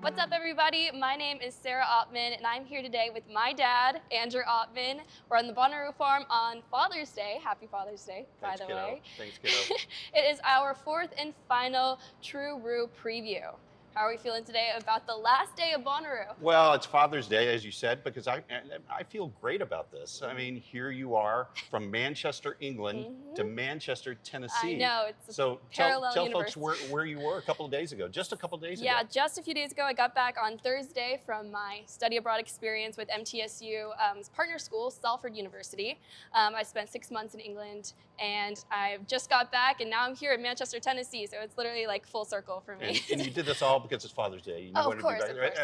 What's up, everybody? My name is Sarah Ottman, and I'm here today with my dad, Andrew Ottman. We're on the Bonnaroo Farm on Father's Day. Happy Father's Day, by the way. Thanks, kiddo. It is our fourth and final True Roo preview. How are we feeling today about the last day of Bonnaroo? Well, it's Father's Day, as you said, because I feel great about this. I mean, here you are from Manchester, England to Manchester, Tennessee. I know, it's so parallel tell universe. folks where you were a couple of days ago, just a couple of days ago. Yeah, just a few days ago. I got back on Thursday from my study abroad experience with MTSU's partner school, Salford University. I spent 6 months in England, and I just got back, and now I'm here in Manchester, Tennessee, so it's literally like full circle for me. And you did this all because it's Father's Day. You Oh, wanted of course, to be back.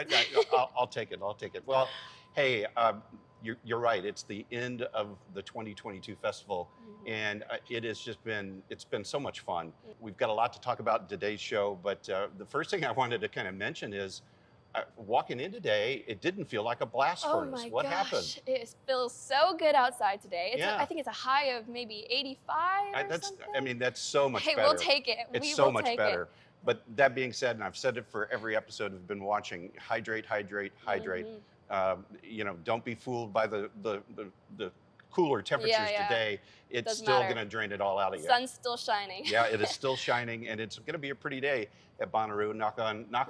I'll take it. I'll take it. Well, hey, you're right. It's the end of the 2022 festival, and it's been so much fun. We've got a lot to talk about in today's show, but the first thing I wanted to kind of mention is walking in today, it didn't feel like a blast furnace. What happened? It feels so good outside today. Yeah. I think it's a high of maybe 85 or something. I mean, that's so much better. Hey, we'll take it. It's so much better. But that being said, and I've said it for every episode I've been watching, hydrate, hydrate, hydrate. Don't be fooled by the cooler temperatures today. It's still going to drain it all out of you. Sun's still shining. Yeah, it is still shining, and it's going to be a pretty day at Bonnaroo. Knock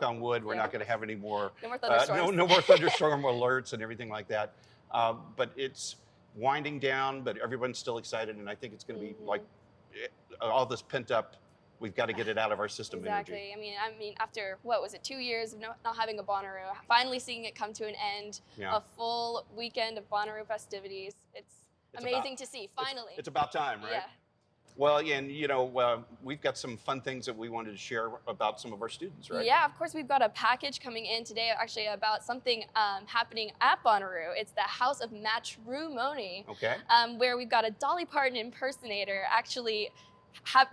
on wood. We're not going to have any more thunderstorms. No more thunderstorm alerts and everything like that. But it's winding down, but everyone's still excited, and I think it's going to be like all this pent up. We've got to get it out of our system. Exactly. Energy. I mean, after 2 years of not having a Bonnaroo, finally seeing it come to an end, a full weekend of Bonnaroo festivities. It's amazing to see. Finally, it's about time, right? Yeah. Well, and we've got some fun things that we wanted to share about some of our students, right? Yeah, of course, we've got a package coming in today, actually about something happening at Bonnaroo. It's the House of Matrimony. Okay. Where we've got a Dolly Parton impersonator actually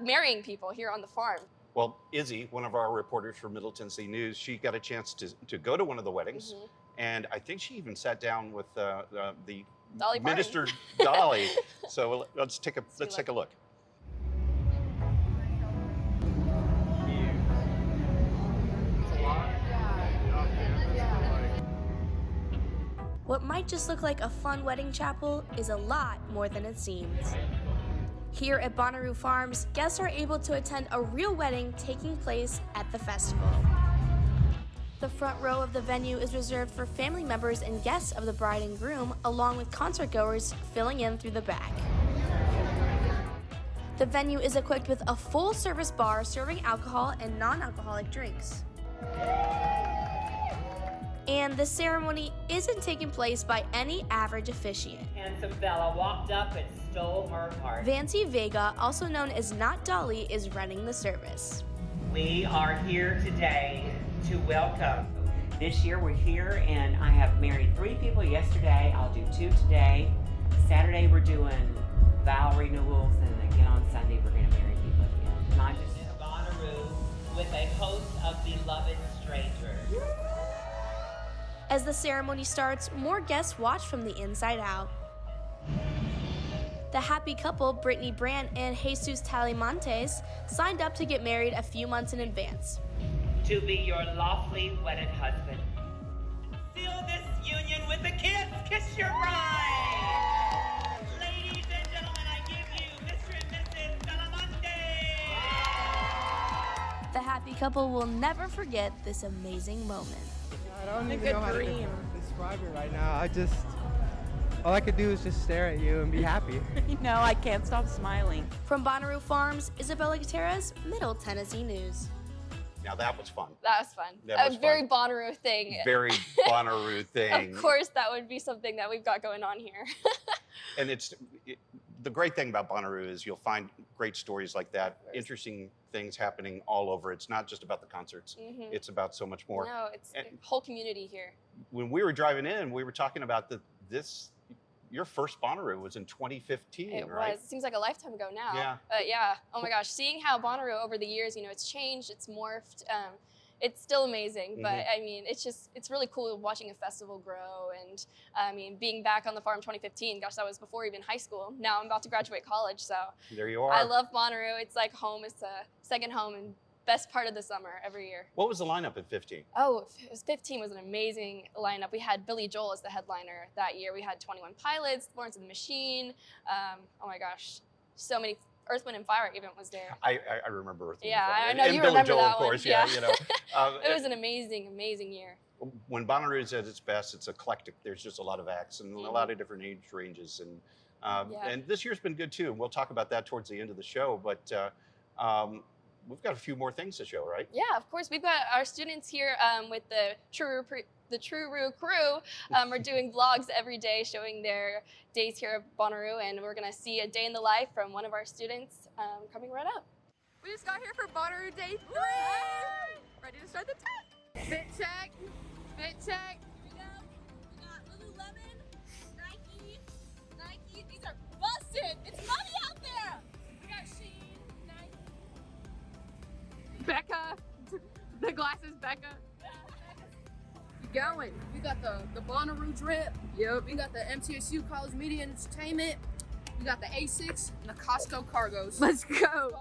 marrying people here on the farm. Well, Izzy, one of our reporters from Middle Tennessee News, she got a chance to go to one of the weddings, and I think she even sat down with the Dolly Minister Dolly. So let's take a look. What might just look like a fun wedding chapel is a lot more than it seems. Here at Bonnaroo Farms, guests are able to attend a real wedding taking place at the festival. The front row of the venue is reserved for family members and guests of the bride and groom, along with concert goers filling in through the back. The venue is equipped with a full-service bar serving alcohol and non-alcoholic drinks. And the ceremony isn't taking place by any average officiant. Handsome fella walked up and stole her heart. Vancy Vega, also known as Not Dolly, is running the service. We are here today to welcome. This year we're here, and I have married 3 people yesterday. I'll do 2 today. Saturday we're doing vow renewals, and again on Sunday we're going to marry people again. Not just in Bonnaroo with a host of beloved strangers. As the ceremony starts, more guests watch from the inside out. The happy couple, Brittany Brandt and Jesus Talimontes, signed up to get married a few months in advance. To be your lawfully wedded husband. Seal this union with a kiss. Kiss your bride. Ladies and gentlemen, I give you Mr. and Mrs. Talamonte. The happy couple will never forget this amazing moment. I don't even know how to describe it right now. All I could do is just stare at you and be happy. No, I can't stop smiling. From Bonnaroo Farms, Isabella Gutierrez, Middle Tennessee News. Now that was fun. That was fun. That was a very fun. Bonnaroo thing. Very Bonnaroo thing. Of course, that would be something that we've got going on here. And the great thing about Bonnaroo is you'll find great stories like that, interesting things happening all over. It's not just about the concerts. It's about so much more. No, it's a whole community here. When we were driving in, we were talking about your first Bonnaroo was in 2015, It right? was. It seems like a lifetime ago now. Yeah. But yeah. Oh my gosh. Seeing how Bonnaroo over the years, it's changed, it's morphed. It's still amazing, but I mean, it's really cool watching a festival grow. And I mean, being back on the farm 2015, gosh, that was before even high school. Now I'm about to graduate college, so there you are. I love Bonnaroo. It's like home. It's a second home and best part of the summer every year. What was the lineup at 15? Oh, 15 was an amazing lineup. We had Billy Joel as the headliner that year. We had 21 Pilots, Florence and the Machine. Oh my gosh, so many. Earth, Wind, and Fire even was there. I remember Earth, Wind, Yeah, and Fire. I know And you Billy remember Joel, that of course. one. Yeah, Yeah. you know. It was an amazing, amazing year. When Bonnaroo is at its best, it's eclectic. There's just a lot of acts and a lot of different age ranges, and this year's been good too. We'll talk about that towards the end of the show, but we've got a few more things to show, right? Yeah, of course. We've got our students here with the True crew. Are doing vlogs every day showing their days here at Bonnaroo, and we're going to see a day in the life from one of our students coming right up. We just got here for Bonnaroo Day 3! Ready to start the tech! Fit check! Fit check! Here we go. We got Lululemon, Nike. These are busted! It's money out there! We got Shein, Nike. Becca! The glasses, Becca. Going. We got the Bonnaroo drip. Yep. We got the MTSU College Media and Entertainment. We got the Asics and the Costco cargos. Let's go.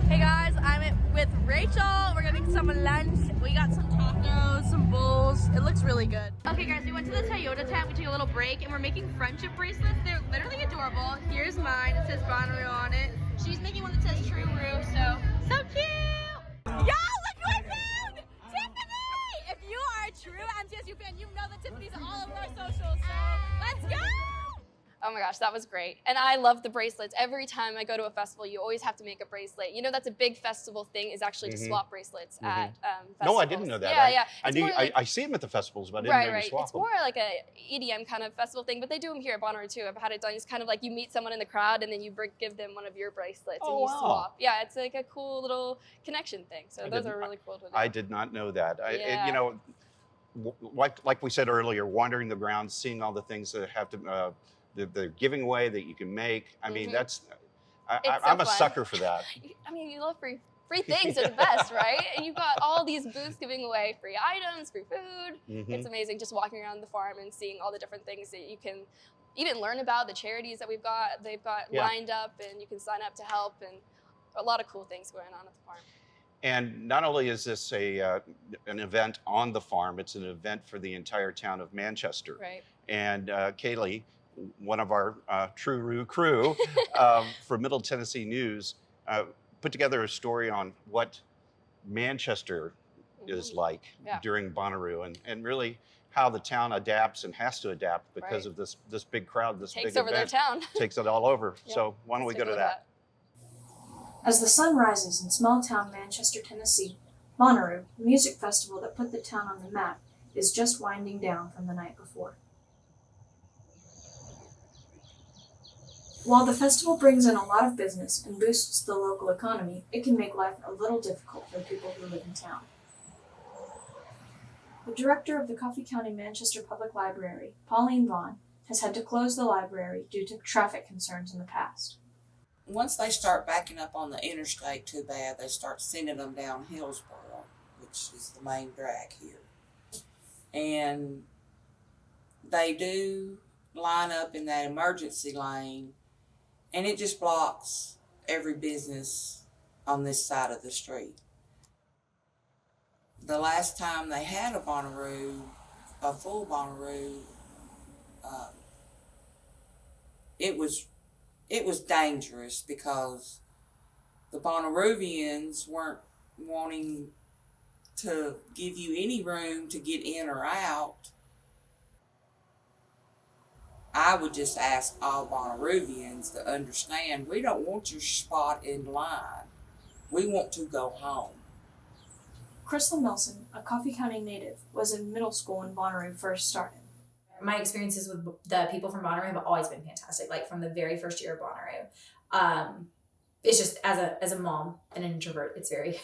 Hey guys, I'm with Rachel. We're getting some lunch. We got some tacos, some bowls. It looks really good. Okay guys, we went to the Toyota tent. We took a little break and we're making friendship bracelets. They're literally adorable. Here's mine. It says Bonnaroo on it. She's making one that says True Roo, so cute. Yo, look who I found! Tiffany! If you are a true MTSU fan, you know that Tiffany's all over our socials, so let's go! Oh my gosh, that was great. And I love the bracelets. Every time I go to a festival, you always have to make a bracelet. You know, that's a big festival thing, is actually to swap bracelets at festivals. No, I didn't know that. Yeah. I knew. Like, I see them at the festivals, but I didn't know you swap It's them. more like a EDM kind of festival thing, but they do them here at Bonnaroo too. I've had it done. It's kind of like you meet someone in the crowd and then you give them one of your bracelets and you swap. Yeah, it's like a cool little connection thing. So those are really cool to do. I did not know that. Yeah. You know, like we said earlier, wandering the grounds, seeing all the things that have to. The giving away that you can make. I mean, I'm a sucker for that. I mean, you love free things are the best, right? And you've got all these booths giving away free items, free food. It's amazing just walking around the farm and seeing all the different things that you can even learn about, the charities that they've got lined up, and you can sign up to help, and a lot of cool things going on at the farm. And not only is this an event on the farm, it's an event for the entire town of Manchester. Right. And Kaylee, one of our True Roo crew for Middle Tennessee News, put together a story on what Manchester is like during Bonnaroo, and really how the town adapts and has to adapt because of this big crowd, this Takes big over event. their town. Takes it all over. So why don't we go to that? As the sun rises in small-town Manchester, Tennessee, Bonnaroo, the music festival that put the town on the map, is just winding down from the night before. While the festival brings in a lot of business and boosts the local economy, it can make life a little difficult for people who live in town. The director of the Coffee County Manchester Public Library, Pauline Vaughn, has had to close the library due to traffic concerns in the past. Once they start backing up on the interstate too bad, they start sending them down Hillsboro, which is the main drag here. And they do line up in that emergency lane, and it just blocks every business on this side of the street. The last time they had a full Bonnaroo, it was dangerous because the Bonnaroovians weren't wanting to give you any room to get in or out. I would just ask all Bonnaroovians to understand, we don't want your spot in line. We want to go home. Crystal Nelson, a Coffee County native, was in middle school when Bonnaroo first started. My experiences with the people from Bonnaroo have always been fantastic. Like from the very first year of Bonnaroo, it's just as a mom and an introvert, it's very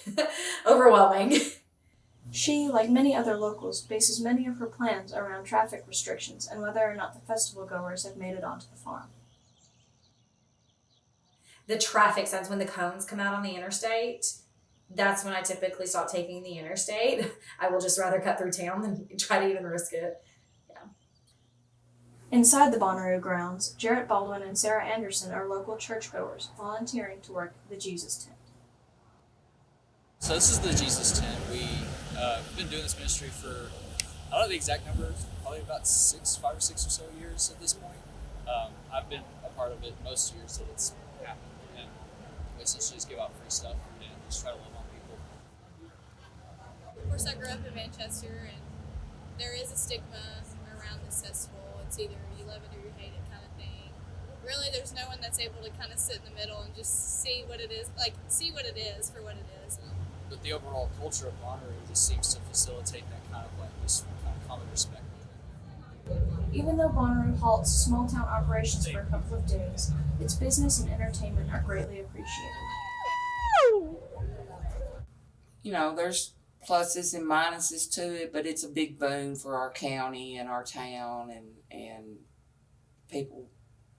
overwhelming. She, like many other locals, bases many of her plans around traffic restrictions and whether or not the festival goers have made it onto the farm. The traffic signs, when the cones come out on the interstate, that's when I typically stop taking the interstate. I will just rather cut through town than try to even risk it. Inside the Bonnaroo grounds, Jarrett Baldwin and Sarah Anderson are local churchgoers volunteering to work the Jesus tent. So this is the Jesus tent. We've been doing this ministry for, I don't know the exact number, probably about 5 or 6 or so years at this point. I've been a part of it most years that it's happened, and we essentially just give out free stuff and just try to love on people. Of course, I grew up in Manchester, and there is a stigma around this festival. It's either you love it or you hate it kind of thing. Really, there's no one that's able to kind of sit in the middle and just see what it is for what it is. But the overall culture of Bonnaroo just seems to facilitate that kind of like this kind of common respect. Even though Bonnaroo halts small town operations for a couple of days, its business and entertainment are greatly appreciated. You know, there's pluses and minuses to it, but it's a big boon for our county and our town, and people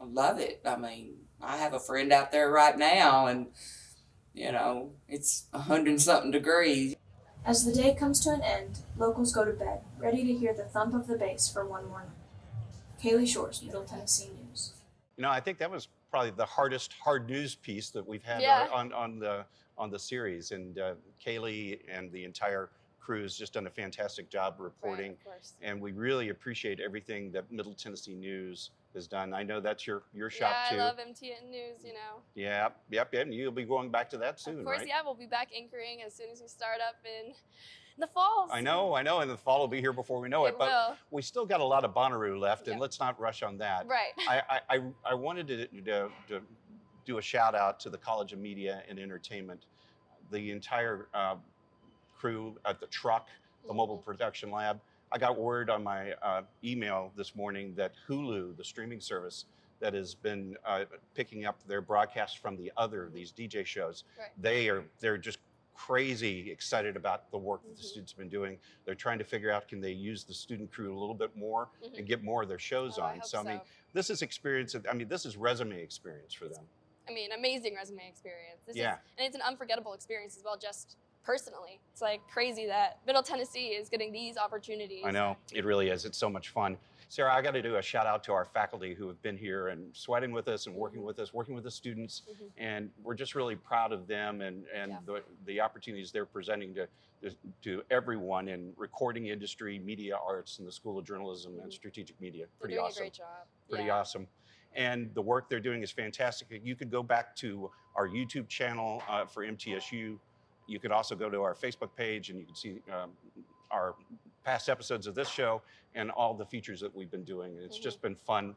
love it. I mean, I have a friend out there right now, and you know, it's 100-something degrees. As the day comes to an end, locals go to bed, ready to hear the thump of the bass for one more night. Kaylee Shores, Middle Tennessee News. You know, I think that was probably the hard news piece that we've had on the series, and Kaylee and the entire crew has just done a fantastic job reporting, and we really appreciate everything that Middle Tennessee News has done. I know that's your shop too. Yeah, I love MTN News, you know. Yep, and you'll be going back to that soon, Of course, right? yeah, we'll be back anchoring as soon as we start up in the fall. I know, and the fall will be here before we know it, but will. we still got a lot of Bonnaroo left, and let's not rush on that. Right. I wanted to do a shout out to the College of Media and Entertainment, the entire crew at the truck, the Mobile Production Lab. I got word on my email this morning that Hulu, the streaming service that has been picking up their broadcasts from these DJ shows, they're just crazy excited about the work that the students have been doing. They're trying to figure out, can they use the student crew a little bit more and get more of their shows on. I mean, this is experience. I mean, this is resume experience for them. I mean, amazing resume experience. Yeah. And it's an unforgettable experience as well, just personally. It's like crazy that Middle Tennessee is getting these opportunities. I know, it really is. It's so much fun. Sarah, I got to do a shout out to our faculty who have been here and sweating with us and working with us, working with the students. And we're just really proud of them and the opportunities they're presenting to everyone in recording industry, media arts, and the School of Journalism and Strategic Media. Pretty awesome. They're doing a great job. Pretty awesome. And the work they're doing is fantastic. You could go back to our YouTube channel for MTSU. You could also go to our Facebook page and you can see our past episodes of this show and all the features that we've been doing. And it's just been fun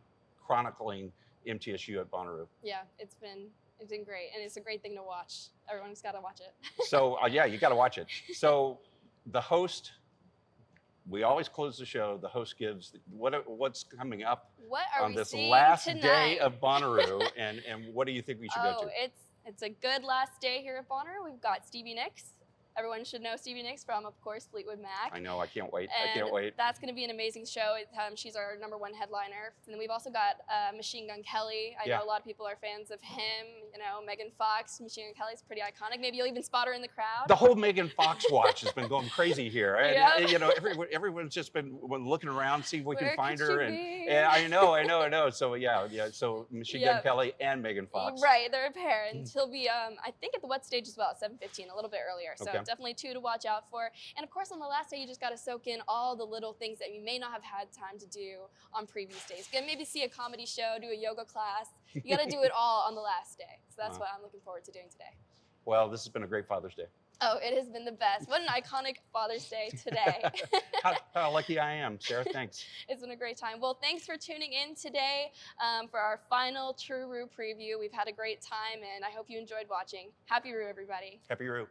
chronicling MTSU at Bonnaroo. Yeah, it's been great, and it's a great thing to watch. Everyone's got to watch it. So yeah, you got to watch it. So the host, we always close the show. The host gives what's coming up on this last day of Bonnaroo, and what do you think we should go to? It's a good last day here at Bonnaroo. We've got Stevie Nicks. Everyone should know Stevie Nicks from, of course, Fleetwood Mac. I know, I can't wait. And that's going to be an amazing show. She's our #1 headliner. And then we've also got Machine Gun Kelly. I know a lot of people are fans of him. You know, Megan Fox. Machine Gun Kelly's pretty iconic. Maybe you'll even spot her in the crowd. The whole Megan Fox watch has been going crazy here. And, you know, everyone's just been looking around, see if we can find her. And I know. So yeah. So Machine Gun Kelly and Megan Fox. Right, they're a pair, and she'll be, I think, at the Wet Stage as well at 7:15, a little bit earlier. So definitely 2 to watch out for. And of course, on the last day, you just got to soak in all the little things that you may not have had time to do on previous days. You can maybe see a comedy show, do a yoga class. You got to do it all on the last day. So that's what I'm looking forward to doing today. Well, this has been a great Father's Day. Oh, it has been the best. What an iconic Father's Day today. How lucky I am, Sarah. Thanks. It's been a great time. Well, thanks for tuning in today for our final True Roo preview. We've had a great time, and I hope you enjoyed watching. Happy Roo, everybody. Happy Roo.